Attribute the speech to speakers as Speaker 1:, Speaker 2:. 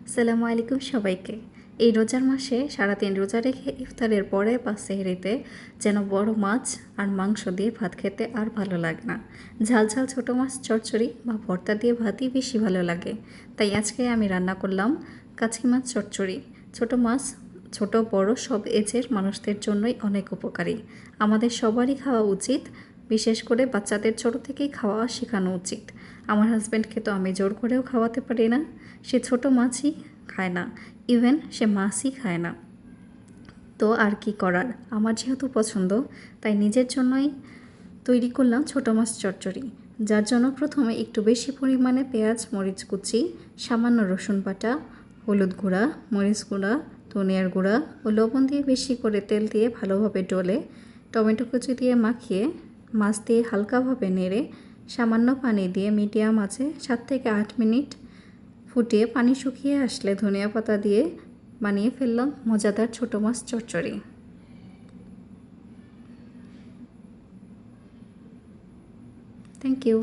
Speaker 1: আসসালামু আলাইকুম সবাইকে। এই রোজার মাসে সারাদিন রোজা রেখে ইফতারের পরে বা সেহরিতে যেন বড় মাছ আর মাংস দিয়ে ভাত খেতে আর ভালো লাগে না। ঝাল ঝাল ছোটো মাছ চচ্চড়ি বা ভর্তা দিয়ে ভাতই বেশি ভালো লাগে। তাই আজকে আমি রান্না করলাম কাচকি মাছ চচ্চড়ি। ছোটো মাছ ছোট বড় সব এজের মানুষদের জন্যই অনেক উপকারী। আমাদের সবারই খাওয়া উচিত, বিশেষ করে বাচ্চাদের ছোট থেকেই খাওয়া শেখানো উচিত। আমার হাজব্যান্ডকে তো আমি জোর করেও খাওয়াতে পারি না, সে ছোট মাছই খায় না, ইভেন সে মাছই খায় না। তো আর কি করার, আমার যেহেতু পছন্দ তাই নিজের জন্যই তৈরি করলাম ছোটো মাছ চচ্চড়ি, যার জন্য প্রথমে একটু বেশি পরিমাণে পেঁয়াজ মরিচ কুচি, সামান্য রসুন বাটা, হলুদ গুঁড়া, মরিচ গুঁড়া, ধনিয়ার গুঁড়া ও লবণ দিয়ে বেশি করে তেল দিয়ে ভালোভাবে ডলে টমেটো কুচি দিয়ে মাখিয়ে মাছ দিয়ে হালকাভাবে নেড়ে সামান্য পানি দিয়ে মিডিয়াম আঁচে 7 থেকে 8 মিনিট ফুটিয়ে পানি শুকিয়ে আসলে ধনিয়া পাতা দিয়ে বানিয়ে ফেললাম মজাদার ছোটো মাছ চচ্চড়ি। Thank you.